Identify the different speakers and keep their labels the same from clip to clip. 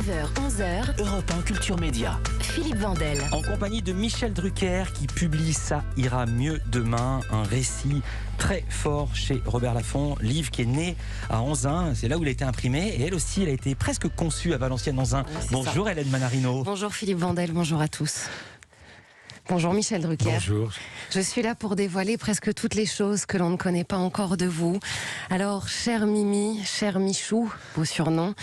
Speaker 1: 9h-11h,
Speaker 2: Europe 1 Culture Média.
Speaker 1: Philippe Vandel.
Speaker 2: En compagnie de Michel Drucker qui publie Ça ira mieux demain, un récit très fort chez Robert Laffont, livre qui est né à Anzin, c'est là où il a été imprimé, et elle aussi, elle a été presque conçue à Valenciennes-Anzin.
Speaker 3: Oui,
Speaker 2: bonjour
Speaker 3: ça.
Speaker 2: Hélène Manarino.
Speaker 3: Bonjour Philippe Vandel, bonjour à tous. Bonjour Michel Drucker.
Speaker 4: Bonjour.
Speaker 3: Je suis là pour dévoiler presque toutes les choses que l'on ne connaît pas encore de vous. Alors, cher Mimi, cher Michou, vos surnoms,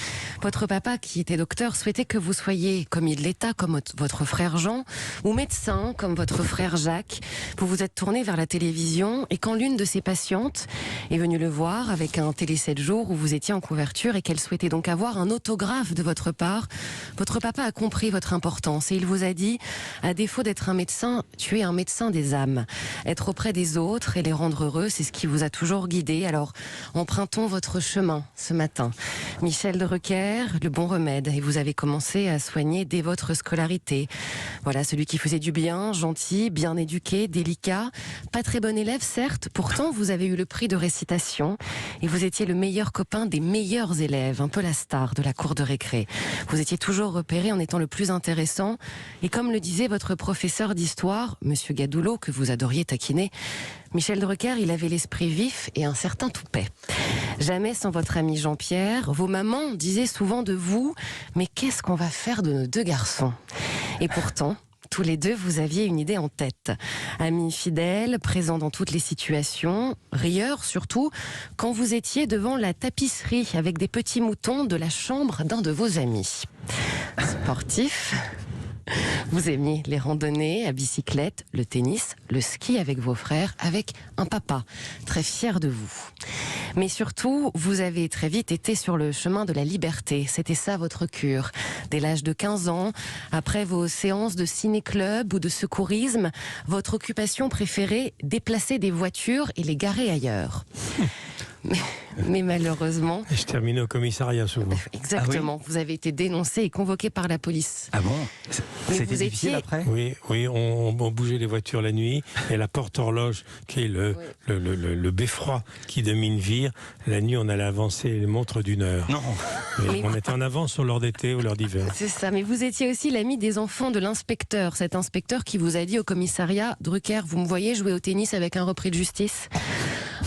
Speaker 3: votre papa, qui était docteur, souhaitait que vous soyez commis de l'État, comme votre frère Jean, ou médecin, comme votre frère Jacques. Vous vous êtes tourné vers la télévision, et quand l'une de ses patientes est venue le voir avec un télé 7 jours où vous étiez en couverture et qu'elle souhaitait donc avoir un autographe de votre part, votre papa a compris votre importance et il vous a dit, à défaut d'être un médecin, tu es un médecin des âmes. Être auprès des autres et les rendre heureux, c'est ce qui vous a toujours guidé. Alors, empruntons votre chemin ce matin. Michel Drucker, le bon remède. Et vous avez commencé à soigner dès votre scolarité. Voilà, celui qui faisait du bien, gentil, bien éduqué, délicat. Pas très bon élève, certes. Pourtant, vous avez eu le prix de récitation. Et vous étiez le meilleur copain des meilleurs élèves. Un peu la star de la cour de récré. Vous étiez toujours repéré en étant le plus intéressant. Et comme le disait votre professeur d'histoire, Monsieur Gadoulot, que vous adoriez taquiner, Michel Drucker, il avait l'esprit vif et un certain toupet. Jamais sans votre ami Jean-Pierre, vos mamans disaient souvent de vous « Mais qu'est-ce qu'on va faire de nos deux garçons ?» Et pourtant, tous les deux, vous aviez une idée en tête. Ami fidèle, présent dans toutes les situations, rieur surtout, quand vous étiez devant la tapisserie avec des petits moutons de la chambre d'un de vos amis. Sportif, vous aimiez les randonnées à bicyclette, le tennis, le ski avec vos frères, avec un papa très fier de vous. Mais surtout, vous avez très vite été sur le chemin de la liberté. C'était ça votre cure. Dès l'âge de 15 ans, après vos séances de ciné-club ou de secourisme, votre occupation préférée, déplacer des voitures et les garer ailleurs. Mais malheureusement...
Speaker 4: Et je terminais au commissariat souvent.
Speaker 3: Exactement.
Speaker 2: Ah oui.
Speaker 3: Vous avez été dénoncé et convoqué par la police.
Speaker 2: Ah bon?
Speaker 3: Mais
Speaker 2: C'était
Speaker 3: vous
Speaker 2: difficile
Speaker 3: étiez-
Speaker 2: après?
Speaker 4: Oui, on bougeait les voitures la nuit et la porte horloge, qui est le beffroi qui domine Vire. La nuit, on allait avancer les montres d'une heure.
Speaker 2: Non.
Speaker 4: Et on était en avance sur l'heure d'été ou l'heure d'hiver.
Speaker 3: C'est ça, mais vous étiez aussi l'ami des enfants de l'inspecteur, cet inspecteur qui vous a dit au commissariat, Drucker, vous me voyez jouer au tennis avec un repris de justice ?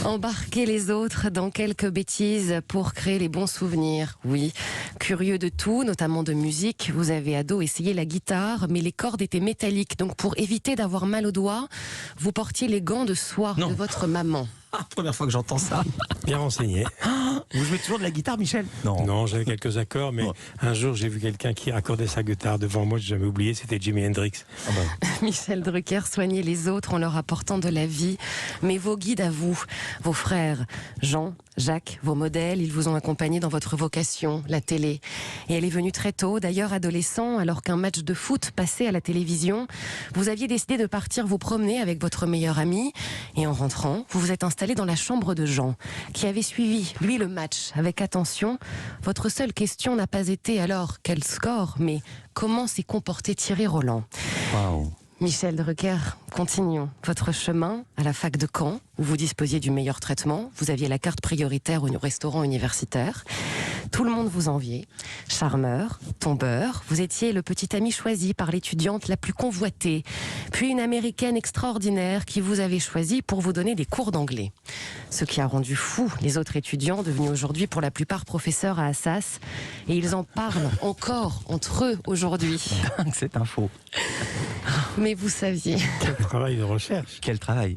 Speaker 3: Embarquer les autres dans quelques bêtises pour créer les bons souvenirs. Oui, curieux de tout, notamment de musique, vous avez ado essayé la guitare, mais les cordes étaient métalliques, donc pour éviter d'avoir mal aux doigts, vous portiez les gants de soie
Speaker 2: Non.
Speaker 3: de votre maman.
Speaker 2: Ah, première fois que j'entends ça.
Speaker 4: Bien renseigné.
Speaker 2: Vous jouez toujours de la guitare, Michel? Non.
Speaker 4: Non, j'avais quelques accords, mais
Speaker 2: Ouais.
Speaker 4: un jour, j'ai vu quelqu'un qui accordait sa guitare devant moi, j'ai jamais oublié, c'était Jimi Hendrix.
Speaker 2: Ah bah.
Speaker 3: Michel Drucker soignait les autres en leur apportant de la vie. Mais vos guides à vous, vos frères, Jean, Jacques, vos modèles, ils vous ont accompagné dans votre vocation, la télé. Et elle est venue très tôt, d'ailleurs adolescent, alors qu'un match de foot passait à la télévision. Vous aviez décidé de partir vous promener avec votre meilleur ami. Et en rentrant, vous vous êtes installé dans la chambre de Jean, qui avait suivi, lui, le match avec attention. Votre seule question n'a pas été alors quel score, mais comment s'est comporté Thierry Roland.
Speaker 2: Waouh.
Speaker 3: Michel Drucker, continuons votre chemin à la fac de Caen, où vous disposiez du meilleur traitement. Vous aviez la carte prioritaire au restaurant universitaire. Tout le monde vous enviait. Charmeur, tombeur, vous étiez le petit ami choisi par l'étudiante la plus convoitée. Puis une américaine extraordinaire qui vous avait choisi pour vous donner des cours d'anglais. Ce qui a rendu fou les autres étudiants, devenus aujourd'hui pour la plupart professeurs à Assas. Et ils en parlent encore entre eux aujourd'hui.
Speaker 2: Cette info.
Speaker 3: Mais vous saviez...
Speaker 4: Quel travail de recherche.
Speaker 2: Quel travail.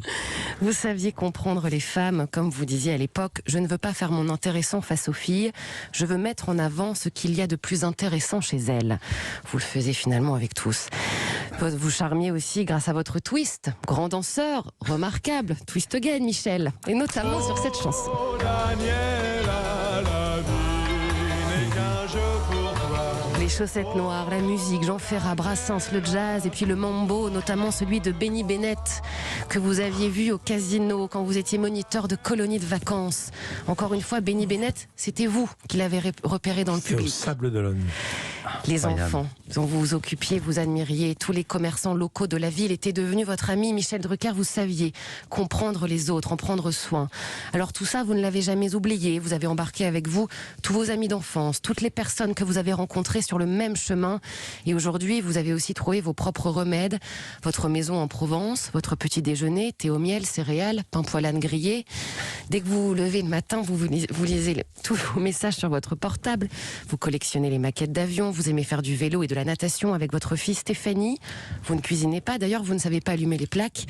Speaker 3: Vous saviez comprendre les femmes, comme vous disiez à l'époque, je ne veux pas faire mon intéressant face aux filles, je veux mettre en avant ce qu'il y a de plus intéressant chez elles. Vous le faisiez finalement avec tous. Vous charmiez aussi grâce à votre twist, grand danseur, remarquable, twist again Michel, et notamment sur cette chanson. Les chaussettes noires, la musique, Jean Ferrat, Brassens, le jazz et puis le mambo, notamment celui de Benny Bennett que vous aviez vu au casino quand vous étiez moniteur de colonie de vacances. Encore une fois, Benny Bennett, c'était vous qui l'avez repéré dans le
Speaker 4: C'est au
Speaker 3: public.
Speaker 4: Sable d'Olonne.
Speaker 3: Les
Speaker 2: Incroyable.
Speaker 3: enfants dont vous vous occupiez, vous admiriez, tous les commerçants locaux de la ville étaient devenus votre ami. Michel Drucker, vous saviez comprendre les autres, en prendre soin. Alors tout ça, vous ne l'avez jamais oublié. Vous avez embarqué avec vous tous vos amis d'enfance, toutes les personnes que vous avez rencontrées sur le même chemin. Et aujourd'hui, vous avez aussi trouvé vos propres remèdes. Votre maison en Provence, votre petit déjeuner, thé au miel, céréales, pain poilane grillé. Dès que vous vous levez le matin, vous lisez tous vos messages sur votre portable. Vous collectionnez les maquettes d'avions. Vous aimez faire du vélo et de la natation avec votre fille Stéphanie. Vous ne cuisinez pas. D'ailleurs, vous ne savez pas allumer les plaques.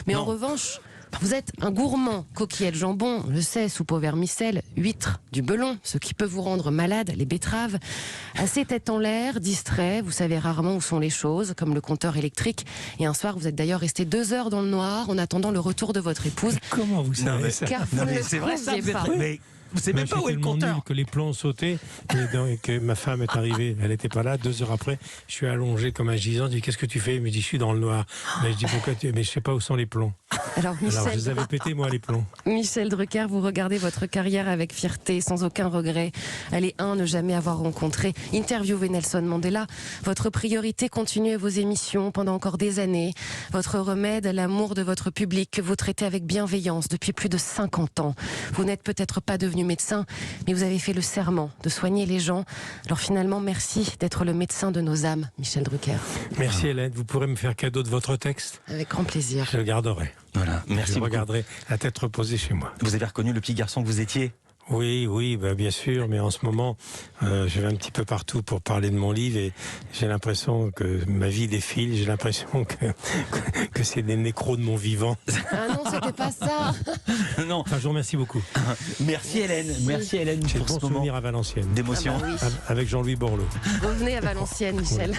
Speaker 3: Mais en revanche, vous êtes un gourmand. Coquillettes, jambon, je sais, soupe au vermicelle, huîtres, du belon, ce qui peut vous rendre malade, les betteraves. Assez tête en l'air, distrait, vous savez rarement où sont les choses, comme le compteur électrique. Et un soir, vous êtes d'ailleurs resté 2 heures dans le noir en attendant le retour de votre épouse.
Speaker 4: Comment vous savez ça?
Speaker 3: Car vous
Speaker 2: Non,
Speaker 3: ne
Speaker 2: mais
Speaker 3: le
Speaker 2: c'est vrai ça,
Speaker 3: trouviez
Speaker 2: vous êtes
Speaker 3: pas.
Speaker 2: mais vous savez même
Speaker 4: Moi,
Speaker 2: pas où est
Speaker 4: j'étais
Speaker 2: le
Speaker 4: tellement nul
Speaker 2: compteur.
Speaker 4: que les plombs sautaient et que ma femme est arrivée. Elle n'était pas là. 2 heures après, je suis allongé comme un gisant. Je dis qu'est-ce que tu fais? Il me dit je suis dans le noir. Mais je dis pourquoi tu... Mais je sais pas où sont les plombs.
Speaker 3: Alors,
Speaker 4: Alors je les avais pétés moi les plombs.
Speaker 3: Michel Drucker, vous regardez votre carrière avec fierté, sans aucun regret. Allez, ne jamais avoir rencontré. Interviewez Nelson Mandela. Votre priorité, continuez vos émissions pendant encore des années. Votre remède, l'amour de votre public que vous traitez avec bienveillance depuis plus de 50 ans. Vous n'êtes peut-être pas devenu médecin, mais vous avez fait le serment de soigner les gens. Alors finalement, merci d'être le médecin de nos âmes, Michel Drucker.
Speaker 4: Merci Hélène. Vous pourrez me faire cadeau de votre texte?
Speaker 3: Avec grand plaisir.
Speaker 4: Je le garderai.
Speaker 2: Voilà, merci
Speaker 4: Je le
Speaker 2: beaucoup.
Speaker 4: regarderai la tête reposée chez moi.
Speaker 2: Vous avez reconnu le petit garçon que vous étiez?
Speaker 4: Oui, bah, bien sûr, mais en ce moment, je vais un petit peu partout pour parler de mon livre et j'ai l'impression que ma vie défile, j'ai l'impression que c'est des nécros de mon vivant.
Speaker 3: Ah non, c'était pas ça.
Speaker 2: Non,
Speaker 4: Enfin, je vous remercie beaucoup.
Speaker 2: merci Hélène, merci Hélène
Speaker 4: J'ai de
Speaker 2: pour
Speaker 4: bons
Speaker 2: ce moment
Speaker 4: souvenirs à Valenciennes,
Speaker 2: d'émotion.
Speaker 3: Ah bah oui.
Speaker 4: avec Jean-Louis Borloo.
Speaker 3: Revenez à Valenciennes, Michel.